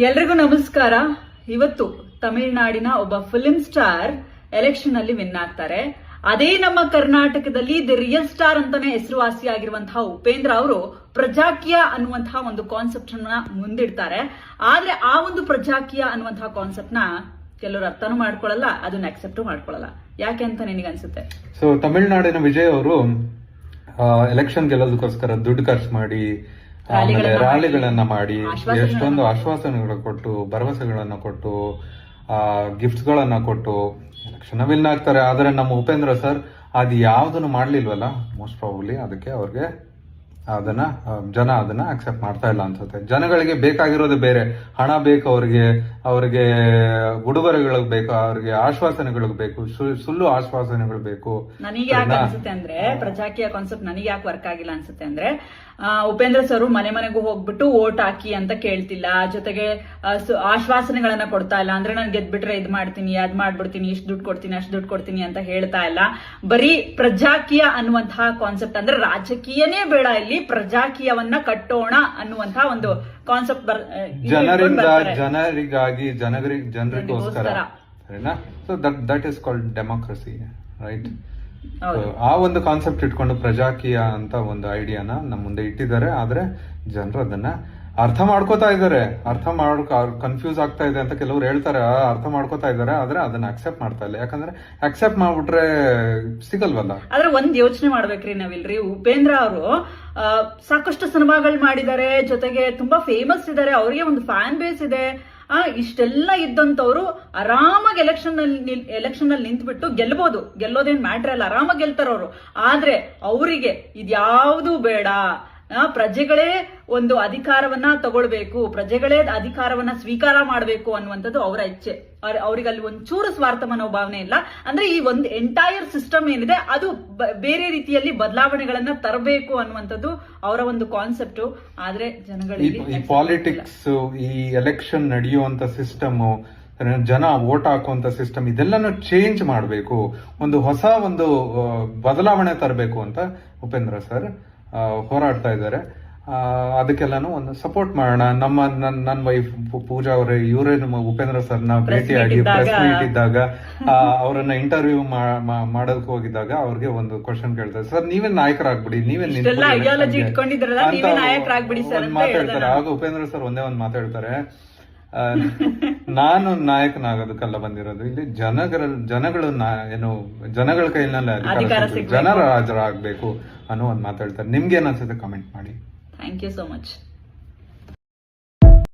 ಎಲ್ರಿಗೂ ನಮಸ್ಕಾರ. ಇವತ್ತು ತಮಿಳುನಾಡಿನ ಒಬ್ಬ ಫಿಲ್ಮ್ ಸ್ಟಾರ್ ಎಲೆಕ್ಷನ್ ಅಲ್ಲಿ ವಿನ್ ಆಗ್ತಾರೆ. ಅದೇ ನಮ್ಮ ಕರ್ನಾಟಕದಲ್ಲಿ ದಿ ರಿಯಲ್ ಸ್ಟಾರ್ ಅಂತಾನೆ ಹೆಸರುವಾಸಿಯಾಗಿರುವಂತಹ ಉಪೇಂದ್ರ ಅವರು ಪ್ರಜಾಕೀಯ ಅನ್ನುವಂತಹ ಒಂದು ಕಾನ್ಸೆಪ್ಟ್ ಅನ್ನ ಮುಂದಿಡ್ತಾರೆ. ಆದ್ರೆ ಆ ಒಂದು ಪ್ರಜಾಕೀಯ ಅನ್ನುವಂತಹ ಕಾನ್ಸೆಪ್ಟ್ ನ ಕೆಲವರು ಅರ್ಥನೂ ಮಾಡ್ಕೊಳ್ಳಲ್ಲ, ಅದನ್ನ ಅಕ್ಸೆಪ್ಟ್ ಮಾಡ್ಕೊಳ್ಳಲ್ಲ. ಯಾಕೆ ಅಂತ ನಿನಗನ್ಸುತ್ತೆ? ಸೊ ತಮಿಳುನಾಡಿನ ವಿಜಯ್ ಅವರು ಎಲೆಕ್ಷನ್ ಗೆಲ್ಲೋದಕ್ಕೋಸ್ಕರ ದುಡ್ಡು ಖರ್ಚು ಮಾಡಿ, ಆಮೇಲೆ ರ್ಯಾಲಿಗಳನ್ನ ಮಾಡಿ, ಎಷ್ಟೊಂದು ಆಶ್ವಾಸನೆಗಳು ಕೊಟ್ಟು, ಭರವಸೆಗಳನ್ನ ಕೊಟ್ಟು, ಗಿಫ್ಟ್ಸ್ ಗಳನ್ನ ಕೊಟ್ಟು ಎಲೆಕ್ಷನ್ ವಿನ್ ಆಗ್ತಾರೆ. ಆದ್ರೆ ನಮ್ಮ ಉಪೇಂದ್ರ ಸರ್ ಅದು ಯಾವ್ದನ್ನು ಮಾಡ್ಲಿಲ್ವಲ್ಲ, ಮೋಸ್ಟ್ ಪ್ರಾಬಬ್ಲಿ ಅದಕ್ಕೆ ಅವ್ರಿಗೆ ಜನ ಅದನ್ನ ಅಕ್ಸೆಪ್ಟ್ ಮಾಡ್ತಾ ಇಲ್ಲ ಅನ್ಸುತ್ತೆ. ಜನಗಳಿಗೆ ಬೇಕಾಗಿರೋದು ಬೇರೆ, ಹಣ ಬೇಕು ಅವ್ರಿಗೆ ಉಡುಗೊರೆಗಳು ಬೇಕು, ಅವ್ರಿಗೆ ಆಶ್ವಾಸನೆಗಳು ಬೇಕು, ಸುಳ್ಳು ಆಶ್ವಾಸನೆಗಳು ಬೇಕು. ನನಗೆ ಯಾಕೆ ಅನ್ಸುತ್ತೆ ಅಂದ್ರೆ ಪ್ರಜಾಕೀಯ ಕಾನ್ಸೆಪ್ಟ್ ನನಗೆ ಯಾಕೆ ವರ್ಕ್ ಆಗಿಲ್ಲ ಅನ್ಸುತ್ತೆ ಅಂದ್ರೆ, ಉಪೇಂದ್ರ ಸರ್ ಮನೆಗೂ ಹೋಗ್ಬಿಟ್ಟು ವೋಟ್ ಹಾಕಿ ಅಂತ ಕೇಳ್ತಿಲ್ಲ, ಜೊತೆಗೆ ಆಶ್ವಾಸನೆಗಳನ್ನ ಕೊಡ್ತಾ ಇಲ್ಲ. ಅಂದ್ರೆ ನಾನು ಗೆದ್ಬಿಟ್ರೆ ಇದ್ ಮಾಡ್ತೀನಿ, ಅದ್ ಮಾಡ್ಬಿಡ್ತೀನಿ, ಇಷ್ಟು ದುಡ್ಡು ಕೊಡ್ತೀನಿ, ಅಷ್ಟು ದುಡ್ಡು ಕೊಡ್ತೀನಿ ಅಂತ ಹೇಳ್ತಾ ಇಲ್ಲ. ಬರೀ ಪ್ರಜಾಕೀಯ ಅನ್ನುವಂತಹ ಕಾನ್ಸೆಪ್ಟ್ ಅಂದ್ರೆ ರಾಜಕೀಯನೇ ಬೇಡ, ಇಲ್ಲಿ ಪ್ರಜಾಕೀಯವನ್ನ ಕಟ್ಟೋಣ ಅನ್ನುವಂತಹ ಒಂದು ಕಾನ್ಸೆಪ್ಟ್ ಜನರಿಗಾಗಿ ಜನರಿಗೋಸ್ಕರ. So that is called democracy, right? ಆ ಒಂದು ಕಾನ್ಸೆಪ್ಟ್ ಇಟ್ಕೊಂಡು ಪ್ರಜಾಕೀಯ ಅಂತ ಒಂದು ಐಡಿಯಾನ ನಮ್ಮ ಮುಂದೆ ಇಟ್ಟಿದ್ದಾರೆ. ಆದ್ರೆ ಜನರು ಅದನ್ನ ಅರ್ಥ ಮಾಡ್ಕೋತಾ ಇದ್ದಾರೆ. ಕನ್ಫ್ಯೂಸ್ ಆಗ್ತಾ ಇದೆ ಅಂತ ಕೆಲವರು ಹೇಳ್ತಾರೆ, ಅರ್ಥ ಮಾಡ್ಕೋತಾ ಇದ್ದಾರೆ, ಆದ್ರೆ ಅದನ್ನ ಅಕ್ಸೆಪ್ಟ್ ಮಾಡ್ತಾ ಇಲ್ಲ. ಯಾಕಂದ್ರೆ ಅಕ್ಸೆಪ್ಟ್ ಮಾಡ್ಬಿಟ್ರೆ ಸಿಗಲ್ವಲ್ಲ. ಆದ್ರೆ ಒಂದ್ ಯೋಚನೆ ಮಾಡ್ಬೇಕ್ರಿ ನಾವಿಲ್ರಿ. ಉಪೇಂದ್ರ ಅವರು ಸಾಕಷ್ಟು ಸಿನಿಮಾಗಳು ಮಾಡಿದ್ದಾರೆ, ಜೊತೆಗೆ ತುಂಬಾ ಫೇಮಸ್ ಇದ್ದಾರೆ, ಅವರಿಗೆ ಒಂದು ಫ್ಯಾನ್ ಬೇಸ್ ಇದೆ. ಇಷ್ಟೆಲ್ಲ ಇದ್ದಂತವ್ರು ಆರಾಮಾಗಿ ಎಲೆಕ್ಷನ್ ಅಲ್ಲಿ ನಿಂತ್ಬಿಟ್ಟು ಗೆಲ್ಲೋದೇನ್ ಮ್ಯಾಟ್ರ್ ಅಲ್ಲ, ಆರಾಮಾಗಿ ಗೆಲ್ತಾರವ್ರು. ಆದ್ರೆ ಅವರಿಗೆ ಇದ್ಯಾವುದೂ ಬೇಡ, ಪ್ರಜೆಗಳೇ ಒಂದು ಅಧಿಕಾರವನ್ನ ತಗೊಳ್ಬೇಕು, ಪ್ರಜೆಗಳೇ ಅಧಿಕಾರವನ್ನ ಸ್ವೀಕಾರ ಮಾಡಬೇಕು ಅನ್ನುವಂಥದ್ದು ಅವರ ಇಚ್ಛೆ. ಅವ್ರಿಗೆ ಅಲ್ಲಿ ಒಂಚೂರು ಸ್ವಾರ್ಥ ಮನೋಭಾವನೆ ಇಲ್ಲ. ಅಂದ್ರೆ ಈ ಒಂದು ಎಂಟೈರ್ ಸಿಸ್ಟಮ್ ಏನಿದೆ ಅದು ಬೇರೆ ರೀತಿಯಲ್ಲಿ ಬದಲಾವಣೆಗಳನ್ನ ತರಬೇಕು ಅನ್ನುವಂಥದ್ದು ಅವರ ಒಂದು ಕಾನ್ಸೆಪ್ಟ್. ಆದ್ರೆ ಜನಗಳಿಗೆ ಈ ಪಾಲಿಟಿಕ್ಸ್, ಈ ಎಲೆಕ್ಷನ್ ನಡೆಯುವಂತ ಸಿಸ್ಟಮ್, ಜನ ವೋಟ್ ಹಾಕುವಂತ ಸಿಸ್ಟಮ್, ಇದೆಲ್ಲನೂ ಚೇಂಜ್ ಮಾಡಬೇಕು, ಒಂದು ಹೊಸ ಒಂದು ಬದಲಾವಣೆ ತರಬೇಕು ಅಂತ ಉಪೇಂದ್ರ ಸರ್ ಹೋರಾಡ್ತಾ ಇದ್ದಾರೆ. ಅದಕ್ಕೆಲ್ಲಾನು ಒಂದು ಸಪೋರ್ಟ್ ಮಾಡೋಣ. ನನ್ನ ವೈಫ್ ಪೂಜಾ ಅವರೇ, ಇವರೇ ನಮ್ಮ ಉಪೇಂದ್ರ ಸರ್ನ ಭೇಟಿಯಾಗಿ ಪ್ರೆಸ್ ಮೀಟ್ ಇದ್ದಾಗ ಅವರನ್ನ ಇಂಟರ್ವ್ಯೂ ಮಾಡೋದಕ್ಕೆ ಹೋಗಿದ್ದಾಗ ಅವ್ರಿಗೆ ಒಂದು ಕ್ವಶನ್ ಕೇಳ್ತಾರೆ, ಸರ್ ನೀವೇ ನಾಯಕರಾಗ್ಬಿಡಿ, ನೀವೇ ಮಾತಾಡ್ತಾರೆ. ಆಗ ಉಪೇಂದ್ರ ಸರ್ ಒಂದೇ ಒಂದು ಮಾತಾಡ್ತಾರೆ, ನಾನು ನಾಯಕನಾಗೋದಕ್ಕೆಲ್ಲ ಬಂದಿರೋದು, ಇಲ್ಲಿ ಜನಗಳ ಕೈಯಲ್ಲಿ ಅಧಿಕಾರ, ಜನರ ರಾಜರಾಗಬೇಕು ಅನ್ನೋ ಒಂದು ಮಾತಾಡ್ತಾರೆ. ನಿಮ್ಗೆ ಏನ್ ಅನ್ಸುತ್ತೆ? ಕಮೆಂಟ್ ಮಾಡಿ. Thank you so much.